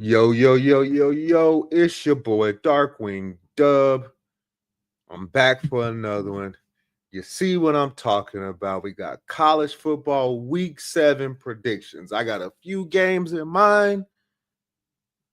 Yo, yo, yo, yo, yo, it's your boy Darkwing Dub. I'm back for another one. You see what I'm talking about? We got college football week 7 predictions. I got a few games in mind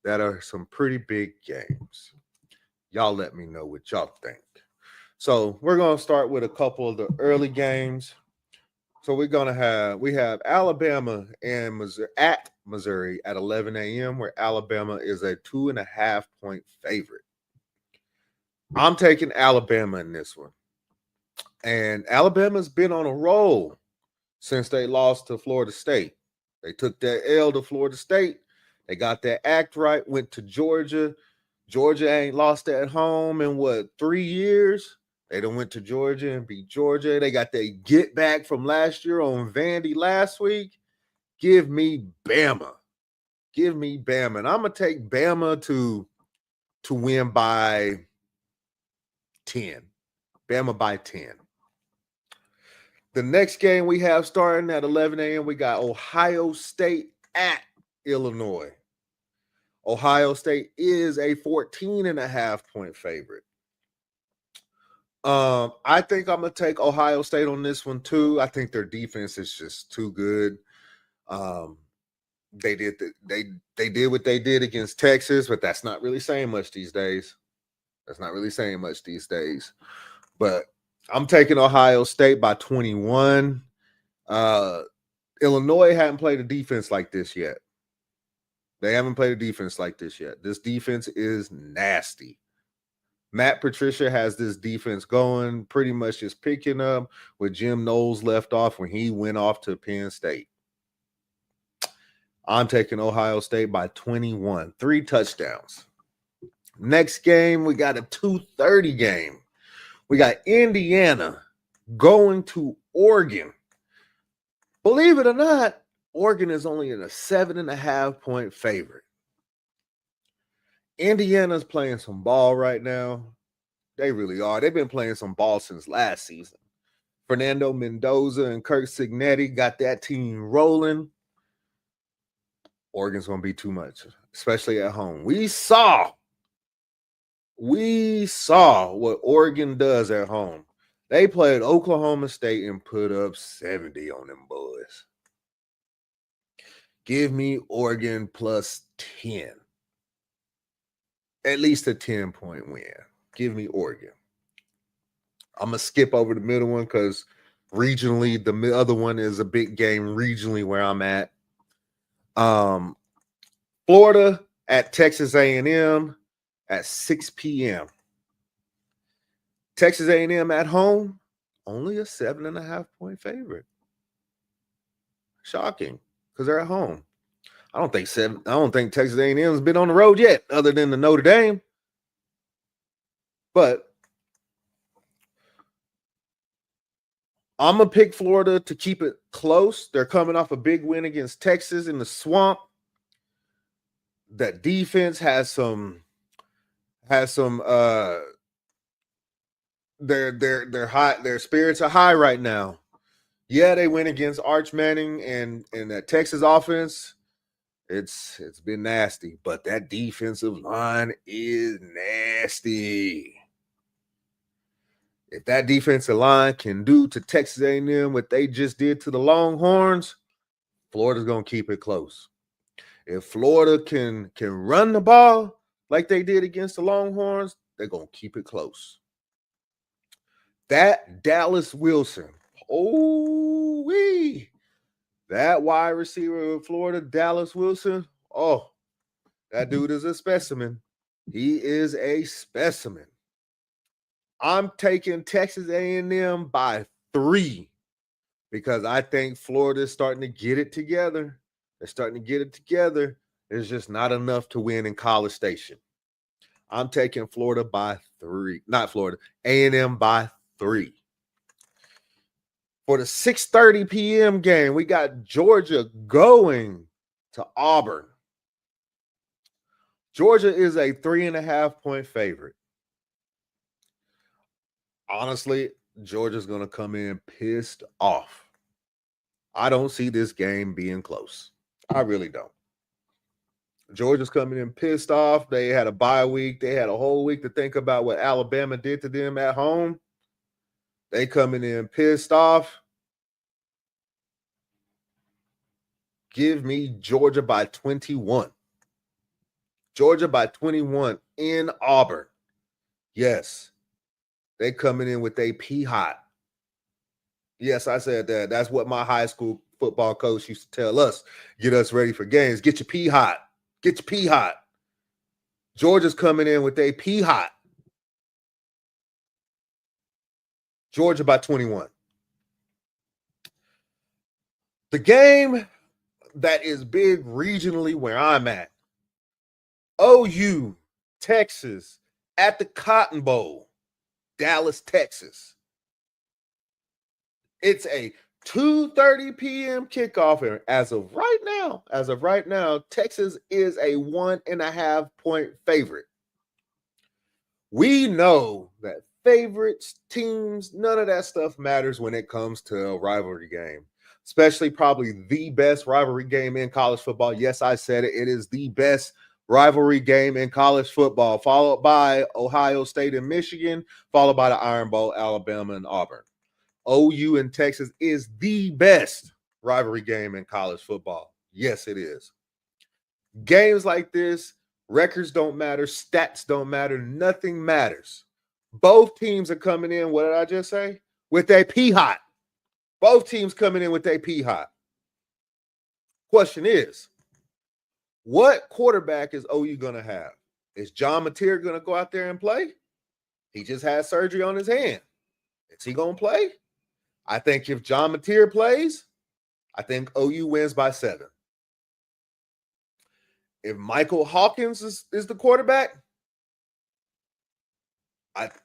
that are some pretty big games. Y'all let me know what y'all think. So we're gonna start with a couple of the early games. So we have Alabama and Missouri at Missouri at 11 a.m. where Alabama is a 2.5 point favorite. I'm taking Alabama in this one. And Alabama's been on a roll since they lost to Florida State. They took that L to Florida State. They got their act right, went to Georgia. Georgia ain't lost at home in 3 years? They done went to Georgia and beat Georgia. They got their get back from last year on Vandy last week. Give me Bama. Give me Bama. And I'm going to take Bama to win by 10. Bama by 10. The next game we have starting at 11 a.m., we got Ohio State at Illinois. Ohio State is a 14.5 point favorite. I think I'm gonna take Ohio State on this one too. I think their defense is just too good. They did what they did against Texas, but that's not really saying much these days. But I'm taking Ohio State by 21. Illinois hadn't played a defense like this yet. This defense is nasty. Matt Patricia has this defense going, pretty much just picking up where Jim Knowles left off when he went off to Penn State. I'm taking Ohio State by 21, 3 touchdowns. Next game, we got a 2:30 game. We got Indiana going to Oregon. Believe it or not, Oregon is only in a 7.5 point favorite. Indiana's playing some ball right now. They really are. They've been playing some ball since last season. Fernando Mendoza and Kirk Cignetti got that team rolling. Oregon's going to be too much, especially at home. We saw what Oregon does at home. They played Oklahoma State and put up 70 on them boys. Give me Oregon plus 10. At least a 10-point win. Give me Oregon. I'm going to skip over the middle one because regionally, the other one is a big game regionally where I'm at. Florida at Texas A&M at 6 p.m. Texas A&M at home, only a 7.5 point favorite. Shocking, because they're at home. I don't think Texas A&M has been on the road yet, other than the Notre Dame. But I'm gonna pick Florida to keep it close. They're coming off a big win against Texas in the swamp. That defense has some. They're high. Their spirits are high right now. Yeah, they went against Arch Manning and that Texas offense. It's been nasty, but that defensive line is nasty. If that defensive line can do to Texas A&M what they just did to the Longhorns, Florida's gonna keep it close. If Florida can run the ball like they did against the Longhorns, they're gonna keep it close. That Dallas Wilson, that wide receiver of Florida, Dallas Wilson, that dude is a specimen. He is a specimen. I'm taking Texas A&M by 3 because I think Florida's starting to get it together. They're starting to get it together. There's just not enough to win in College Station. I'm taking Florida by 3. Not Florida, A&M by 3. For the 6:30 p.m. game, we got Georgia going to Auburn. Georgia is a 3.5 point favorite. Honestly, Georgia's going to come in pissed off. I don't see this game being close. I really don't. Georgia's coming in pissed off. They had a bye week. They had a whole week to think about what Alabama did to them at home. They coming in pissed off. Give me Georgia by 21. Georgia by 21 in Auburn. Yes. They coming in with a pea hot. Yes, I said that. That's what my high school football coach used to tell us. Get us ready for games. Get your pea hot. Get your pea hot. Georgia's coming in with a pea hot. Georgia by 21. The game that is big regionally where I'm at. OU, Texas, at the Cotton Bowl, Dallas, Texas. It's a 2:30 p.m. kickoff, and as of right now, Texas is a 1.5 point favorite. We know that favorites, teams, none of that stuff matters when it comes to a rivalry game, especially probably the best rivalry game in college football. Yes, I said it. It is the best rivalry game in college football, followed by Ohio State and Michigan, followed by the Iron Bowl, Alabama and Auburn. OU and Texas is the best rivalry game in college football. Yes, it is. Games like this, records don't matter, stats don't matter, nothing matters. Both teams are coming in, what did I just say? With a pea hot. Both teams coming in with a pea hot. Question is, what quarterback is OU going to have? Is John Mateer going to go out there and play? He just had surgery on his hand. Is he going to play? I think if John Mateer plays, I think OU wins by 7. If Michael Hawkins is the quarterback,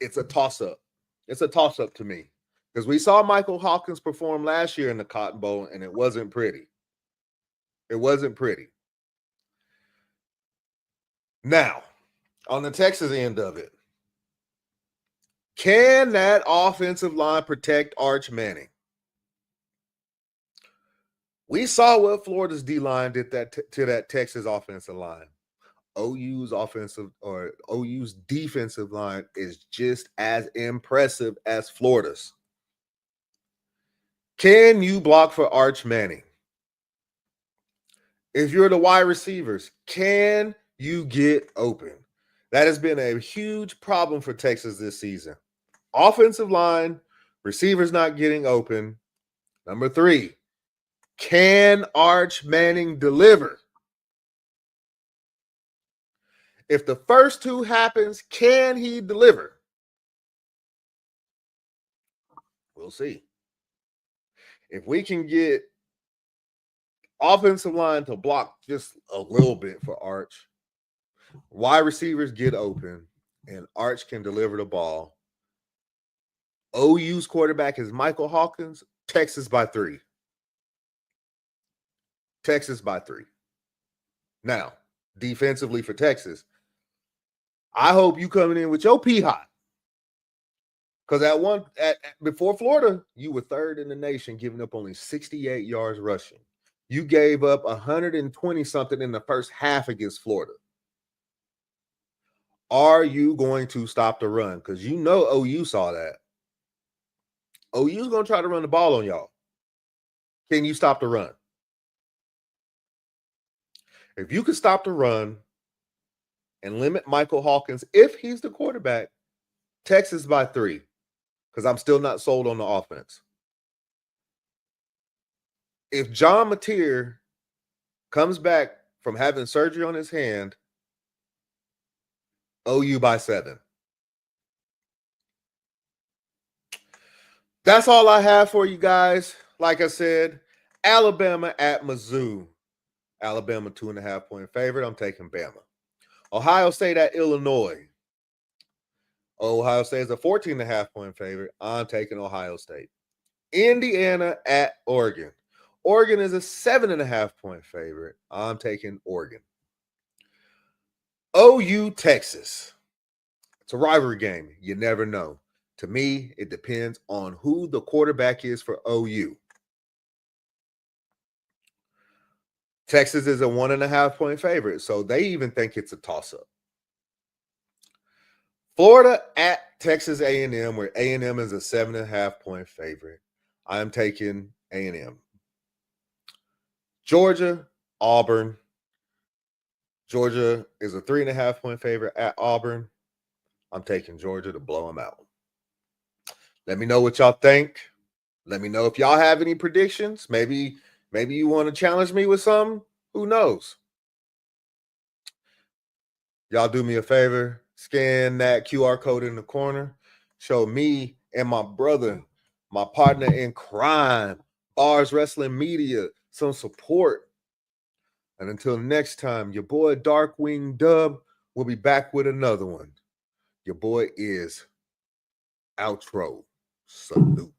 it's a toss-up. It's a toss-up to me. Because we saw Michael Hawkins perform last year in the Cotton Bowl, and it wasn't pretty. It wasn't pretty. Now, on the Texas end of it, can that offensive line protect Arch Manning? We saw what Florida's D-line did to that Texas offensive line. OU's defensive line is just as impressive as Florida's. Can you block for Arch Manning? If you're the wide receivers, can you get open? That has been a huge problem for Texas this season. Offensive line, receivers not getting open. Number 3, can Arch Manning deliver? If the first 2 happens, can he deliver? We'll see. If we can get offensive line to block just a little bit for Arch, wide receivers get open, and Arch can deliver the ball. OU's quarterback is Michael Hawkins. Texas by 3. Texas by 3. Now, defensively for Texas, I hope you coming in with your pea hot. Because before Florida, you were 3rd in the nation, giving up only 68 yards rushing. You gave up 120 something in the first half against Florida. Are you going to stop the run? Because you know OU saw that. OU's going to try to run the ball on y'all. Can you stop the run? If you can stop the run and limit Michael Hawkins, if he's the quarterback, Texas by 3. Because I'm still not sold on the offense. If John Mateer comes back from having surgery on his hand, OU by 7. That's all I have for you guys. Like I said, Alabama at Mizzou. Alabama 2.5 point favorite. I'm taking Bama. Ohio State at Illinois. Ohio State is a 14.5 point favorite. I'm taking Ohio State. Indiana at Oregon. Oregon is a 7.5 point favorite. I'm taking Oregon. OU, Texas. It's a rivalry game. You never know. To me, it depends on who the quarterback is for OU. Texas is a 1.5-point favorite, so they even think it's a toss-up. Florida at Texas A&M, where A&M is a 7.5-point favorite. I am taking A&M. Georgia, Auburn. Georgia is a 3.5-point favorite at Auburn. I'm taking Georgia to blow them out. Let me know what y'all think. Let me know if y'all have any predictions. Maybe you want to challenge me with something. Who knows? Y'all do me a favor. Scan that QR code in the corner. Show me and my brother, my partner in crime, Bars Wrestling Media, some support. And until next time, your boy Darkwing Dub will be back with another one. Your boy is outro. Salute.